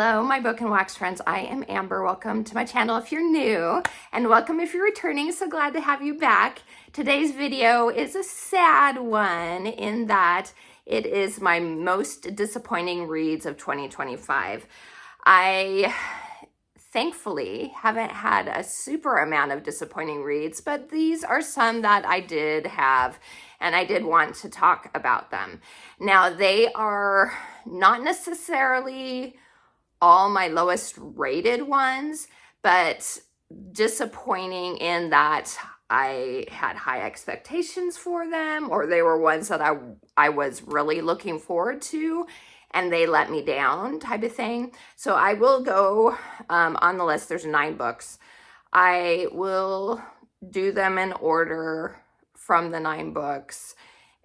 Hello, my book and wax friends. I am Amber. Welcome to my channel if you're new, and welcome if you're returning. So glad to have you back. Today's video is a sad one in that it is my most disappointing reads of 2025. I thankfully haven't had a super amount of disappointing reads, but these are some that I did have, and I did want to talk about them. Now, they are not necessarily all my lowest rated ones, but disappointing in that I had high expectations for them, or they were ones that I was really looking forward to and they let me down type of thing. So I will go on the list. There's 9 books. I will do them in order from the 9 books,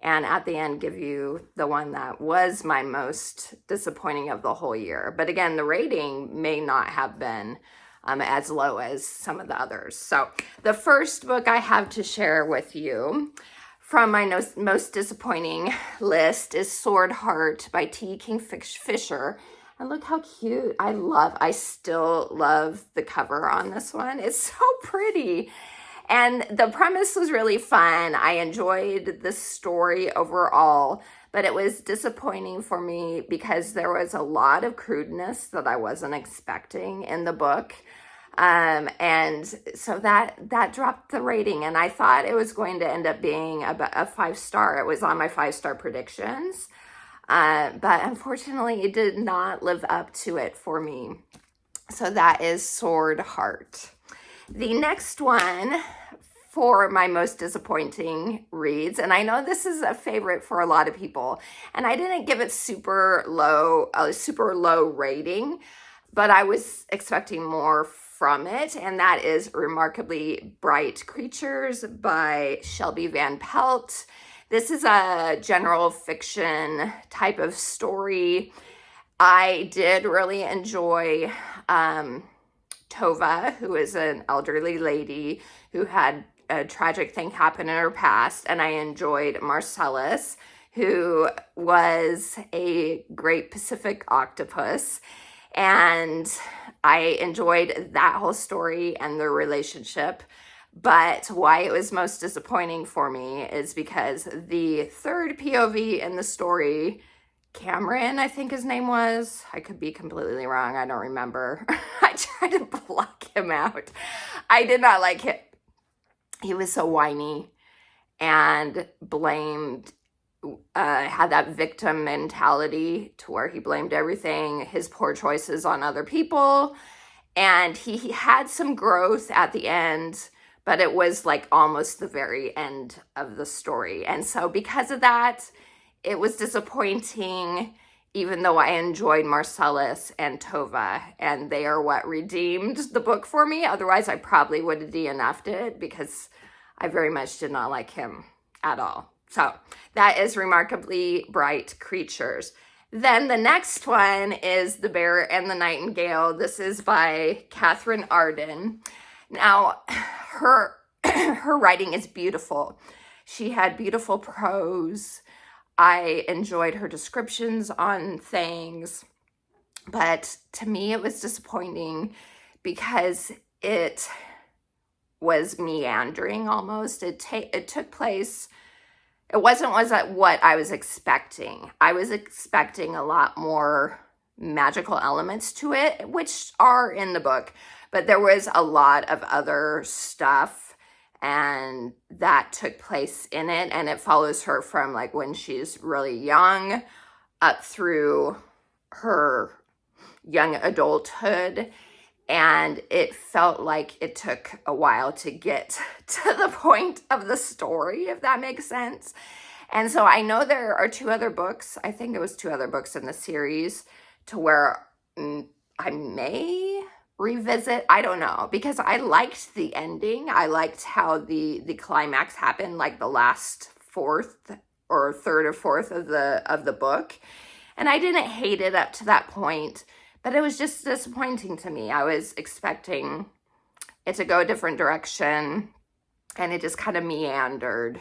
and at the end give you the one that was my most disappointing of the whole year. But again, the rating may not have been as low as some of the others. So the first book I have to share with you from my most disappointing list is Sword Heart by T. Kingfisher. And look how cute. I still love the cover on this one. It's so pretty. And the premise was really fun. I enjoyed the story overall, but it was disappointing for me because there was a lot of crudeness that I wasn't expecting in the book. And so that dropped the rating, and I thought it was going to end up being a 5-star. It was on my 5-star predictions. But unfortunately it did not live up to it for me. So that is Sword Heart. The next one for my most disappointing reads, and I know this is a favorite for a lot of people, and I didn't give it a super low rating, but I was expecting more from it, and that is Remarkably Bright Creatures by Shelby Van Pelt. This is a general fiction type of story. I did really enjoy Tova, who is an elderly lady who had a tragic thing happen in her past, and I enjoyed Marcellus, who was a great Pacific octopus, and I enjoyed that whole story and their relationship. But why it was most disappointing for me is because the third POV in the story, Cameron, I think his name was. I could be completely wrong. I don't remember. I tried to block him out. I did not like him. He was so whiny and had that victim mentality to where he blamed everything, his poor choices, on other people. And he had some growth at the end, but it was like almost the very end of the story. And so because of that, it was disappointing, even though I enjoyed Marcellus and Tova, and they are what redeemed the book for me. Otherwise, I probably would have DNF'd it because I very much did not like him at all. So that is Remarkably Bright Creatures. Then the next one is The Bear and the Nightingale. This is by Catherine Arden. Now, her writing is beautiful. She had beautiful prose. I enjoyed her descriptions on things, but to me it was disappointing because it was meandering almost. It took place, it wasn't what I was expecting. I was expecting a lot more magical elements to it, which are in the book, but there was a lot of other stuff and that took place in it, and it follows her from like when she's really young up through her young adulthood, and it felt like it took a while to get to the point of the story, if that makes sense. And so I know there are 2 other books, I think it was 2 other books in the series, to where I may revisit, I don't know, because I liked the ending. I liked how the climax happened, like the last 4th or 3rd or 4th of the book, and I didn't hate it up to that point, but it was just disappointing to me. I was expecting it to go a different direction, and it just kind of meandered,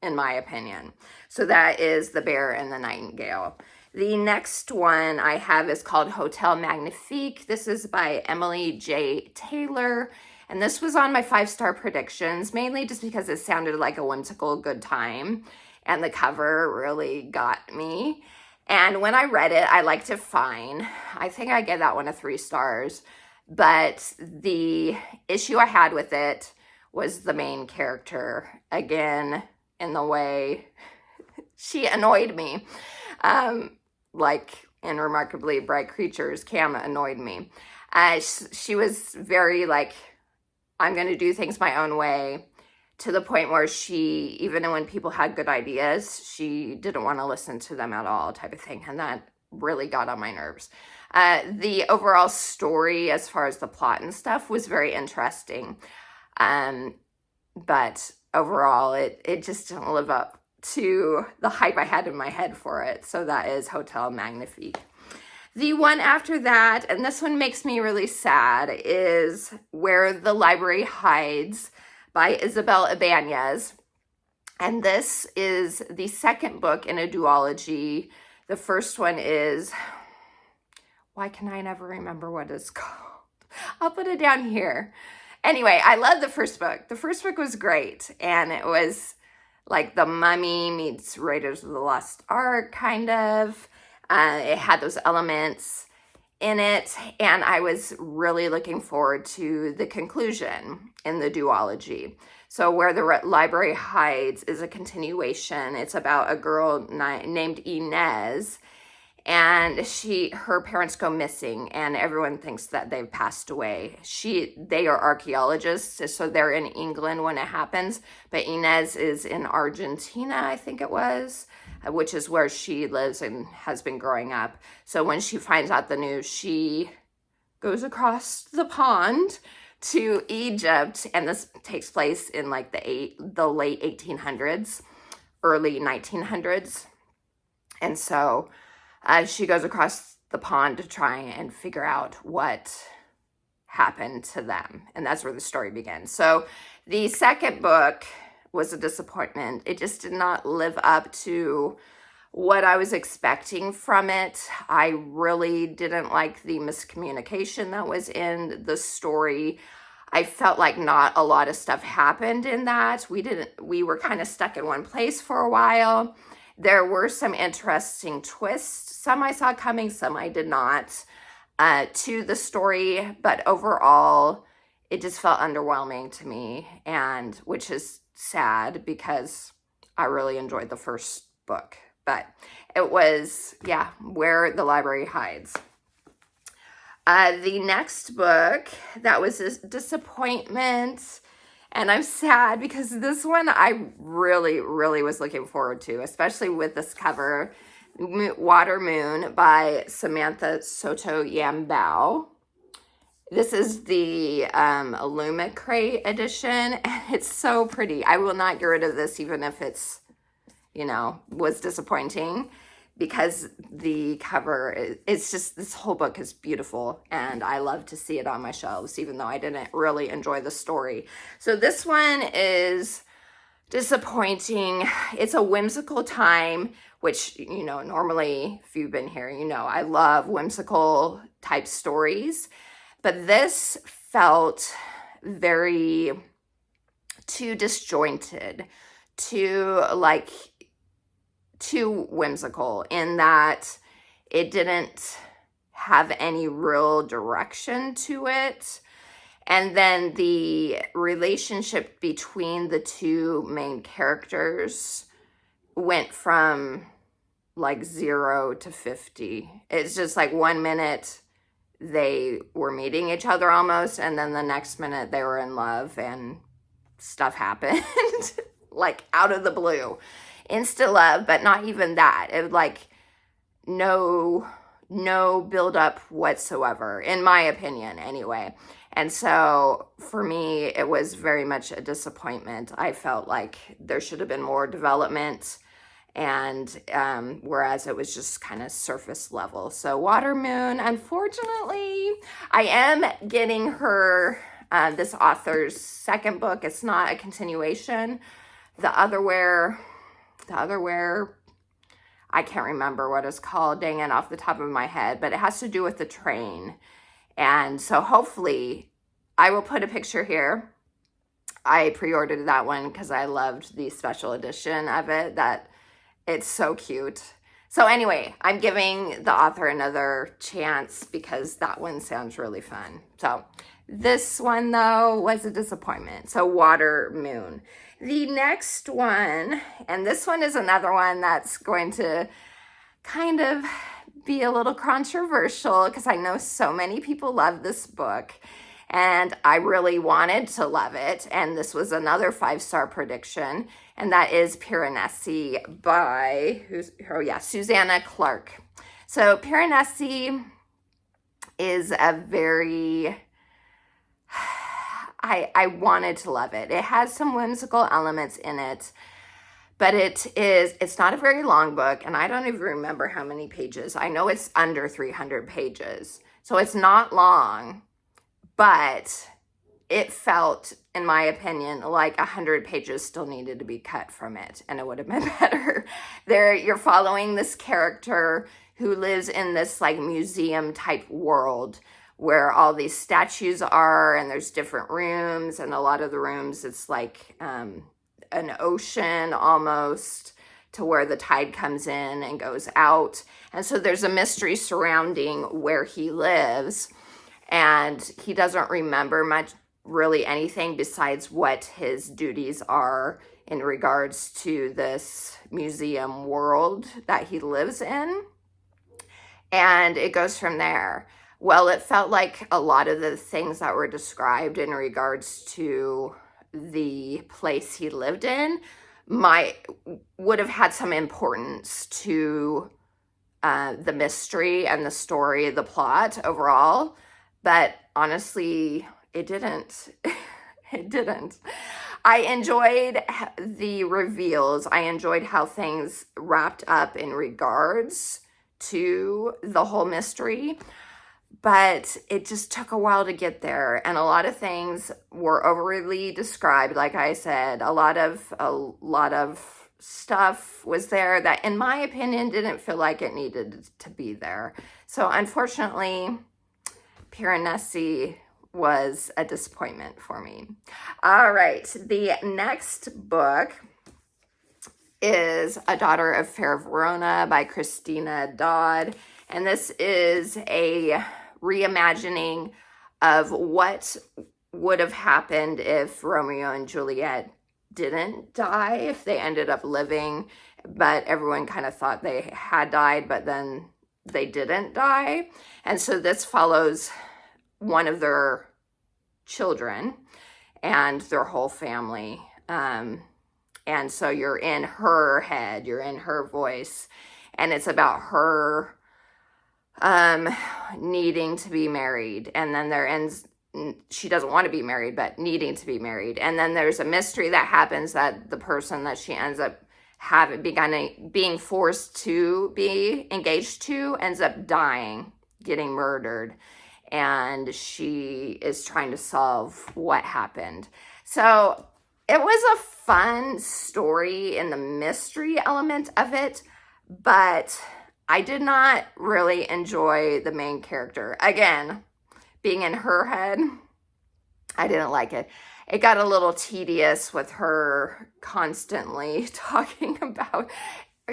in my opinion. So that is The Bear and the Nightingale. The next one I have is called Hotel Magnifique. This is by Emily J. Taylor. And this was on my 5-star predictions, mainly just because it sounded like a whimsical good time. And the cover really got me. And when I read it, I liked it fine. I think I gave that one a 3 stars. But the issue I had with it was the main character. Again, in the way she annoyed me. Like in Remarkably Bright Creatures, Cam annoyed me. She was very like, I'm going to do things my own way, to the point where she, even when people had good ideas, she didn't want to listen to them at all, type of thing. And that really got on my nerves. The overall story, as far as the plot and stuff, was very interesting. But overall, it just didn't live up to the hype I had in my head for it. So that is Hotel Magnifique. The one after that, and this one makes me really sad, is Where the Library Hides by Isabel Ibanez. And this is the second book in a duology. The first one is, why can I never remember what it's called? I'll put it down here. Anyway, I love the first book. The first book was great, and it was like The Mummy meets Raiders of the Lost Ark, kind of. It had those elements in it, and I was really looking forward to the conclusion in the duology. So Where the Library Hides is a continuation. It's about a girl named Inez, and her parents go missing, and everyone thinks that they've passed away. They are archaeologists, so they're in England when it happens, but Inez is in Argentina, I think it was, which is where she lives and has been growing up. So when she finds out the news, she goes across the pond to Egypt, and this takes place in like the late 1800s, early 1900s. And so she goes across the pond to try and figure out what happened to them. And that's where the story begins. So the second book was a disappointment. It just did not live up to what I was expecting from it. I really didn't like the miscommunication that was in the story. I felt like not a lot of stuff happened in that. We were kind of stuck in one place for a while. There were some interesting twists. Some I saw coming, some I did not, to the story. But overall, it just felt underwhelming to me, and which is sad because I really enjoyed the first book. But it was, Where the Library Hides. The next book that was a disappointment, and I'm sad because this one I really, really was looking forward to, especially with this cover, Water Moon by Samantha Soto Yambao. This is the Illumicrate edition, and it's so pretty. I will not get rid of this, even if it's, was disappointing, because the cover, it's just, this whole book is beautiful, and I love to see it on my shelves, even though I didn't really enjoy the story. So this one is disappointing. It's a whimsical time, which, normally, if you've been here, I love whimsical type stories. But this felt very too disjointed, too whimsical, in that it didn't have any real direction to it. And then the relationship between the two main characters went from like 0 to 50. It's just like 1 minute they were meeting each other almost, and then the next minute they were in love and stuff happened like out of the blue. Instant love, but not even that. It was like no build up whatsoever, in my opinion anyway. And so for me, it was very much a disappointment. I felt like there should have been more development, and whereas it was just kind of surface level. So Water Moon, unfortunately, I am getting her, this author's second book. It's not a continuation. The Otherwhere, I can't remember what it's called, dang it, off the top of my head, but it has to do with the train. And so hopefully I will put a picture here. I pre-ordered that one because I loved the special edition of it. That it's so cute. So anyway, I'm giving the author another chance because that one sounds really fun. So this one, though, was a disappointment. So Water Moon. The next one, and this one is another one that's going to kind of be a little controversial because I know so many people love this book. And I really wanted to love it. And this was another 5-star prediction. And that is Piranesi by, Susanna Clark. So Piranesi is a very, I wanted to love it. It has some whimsical elements in it. But it's not a very long book. And I don't even remember how many pages. I know it's under 300 pages. So it's not long. But it felt, in my opinion, like 100 pages still needed to be cut from it, and it would have been better. You're following this character who lives in this like museum type world where all these statues are, and there's different rooms, and a lot of the rooms it's like an ocean almost, to where the tide comes in and goes out. And so there's a mystery surrounding where he lives. And he doesn't remember much, really anything besides what his duties are in regards to this museum world that he lives in. And it goes from there. Well, it felt like a lot of the things that were described in regards to the place he lived in would have had some importance to the mystery and the story, the plot overall. But honestly, it didn't. It didn't. I enjoyed the reveals. I enjoyed how things wrapped up in regards to the whole mystery. But it just took a while to get there. And a lot of things were overly described. Like I said, a lot of stuff was there that, in my opinion, didn't feel like it needed to be there. So unfortunately, Piranesi was a disappointment for me. All right, the next book is A Daughter of Fair Verona by Christina Dodd. And this is a reimagining of what would have happened if Romeo and Juliet didn't die, if they ended up living, but everyone kind of thought they had died, but then they didn't die. And so this follows one of their children and their whole family. And so you're in her head, you're in her voice, and it's about her needing to be married. And then she doesn't want to be married, but needing to be married. And then there's a mystery that happens that the person that she ends up being forced to be engaged to ends up dying, getting murdered, and she is trying to solve what happened. So it was a fun story in the mystery element of it, but I did not really enjoy the main character. Again, being in her head, I didn't like it. It got a little tedious with her constantly talking about,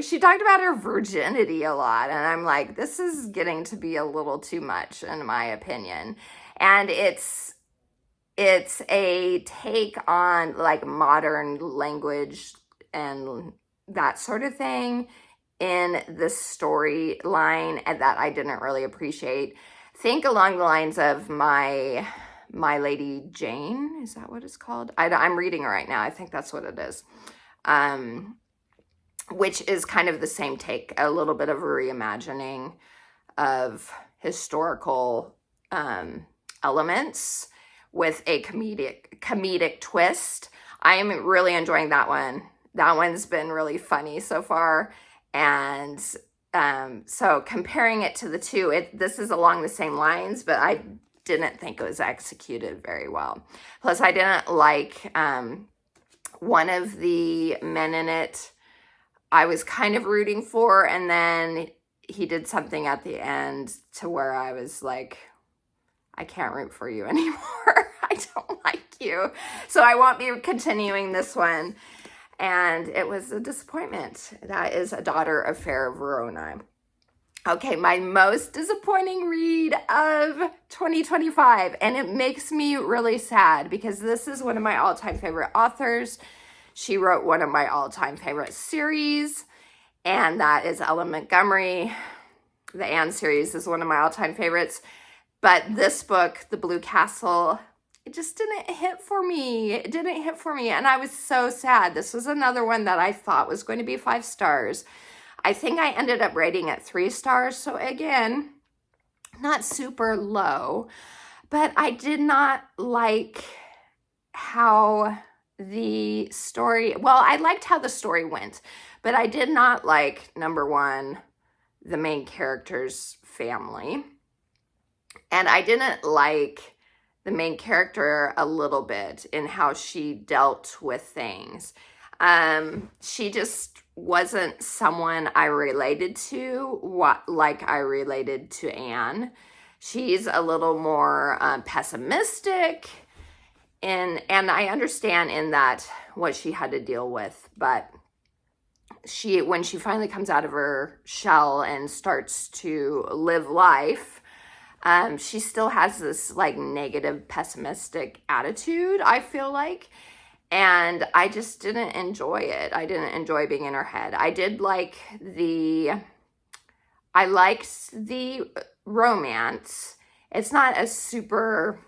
she talked about her virginity a lot. And I'm like, this is getting to be a little too much in my opinion. And it's a take on like modern language and that sort of thing in this storyline that I didn't really appreciate. Think along the lines of My Lady Jane, is that what it's called? I'm reading it right now. I think that's what it is. Which is kind of the same take, a little bit of a reimagining of historical elements with a comedic twist. I am really enjoying that one. That one's been really funny so far. And so comparing it to the two, this is along the same lines, but I didn't think it was executed very well. Plus, I didn't like one of the men in it. I was kind of rooting for, and then he did something at the end to where I was like, I can't root for you anymore. I don't like you. So I won't be continuing this one. And it was a disappointment. That is A Daughter Affair of Verona. Okay, my most disappointing read of 2025. And it makes me really sad because this is one of my all-time favorite authors. She wrote one of my all-time favorite series, and that is Ellen Montgomery. The Anne series is one of my all-time favorites. But this book, The Blue Castle, it just didn't hit for me. It didn't hit for me, and I was so sad. This was another one that I thought was going to be 5 stars. I think I ended up rating it 3 stars. So again, not super low, but I did not like how the story, well, I liked how the story went, but I did not like, number one, the main character's family. And I didn't like the main character a little bit in how she dealt with things. She just wasn't someone I related to like I related to Anne. She's a little more pessimistic, and I understand in that what she had to deal with, but when she finally comes out of her shell and starts to live life, she still has this like negative, pessimistic attitude, I feel like. And I just didn't enjoy it. I didn't enjoy being in her head. I liked the romance. It's not super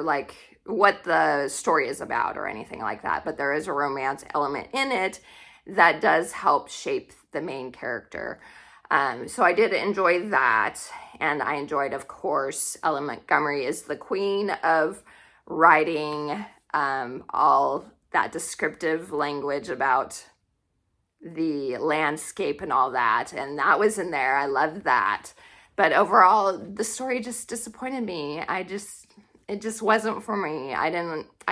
like what the story is about or anything like that, but there is a romance element in it that does help shape the main character. So I did enjoy that, and I enjoyed, of course, Ellen Montgomery is the queen of writing all that descriptive language about the landscape and all that, and that was in there. I loved that. But overall, the story just disappointed me. It just wasn't for me. I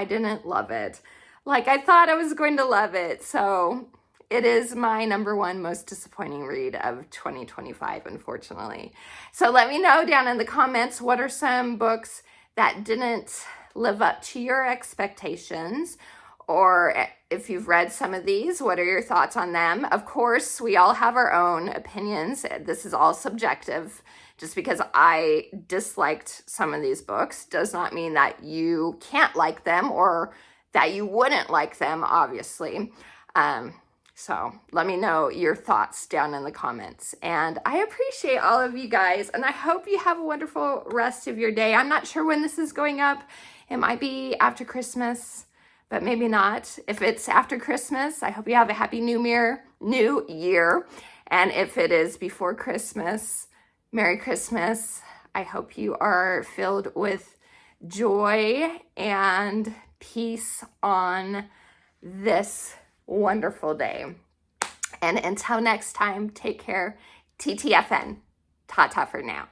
didn't love it like I thought I was going to love it. So it is my number one most disappointing read of 2025, unfortunately. So let me know down in the comments, what are some books that didn't live up to your expectations? Or if you've read some of these, what are your thoughts on them? Of course, we all have our own opinions. This is all subjective. Just because I disliked some of these books does not mean that you can't like them or that you wouldn't like them, obviously. So let me know your thoughts down in the comments. And I appreciate all of you guys, and I hope you have a wonderful rest of your day. I'm not sure when this is going up. It might be after Christmas, but maybe not. If it's after Christmas, I hope you have a happy New Year. And if it is before Christmas, Merry Christmas. I hope you are filled with joy and peace on this wonderful day. And until next time, take care. TTFN. Ta-ta for now.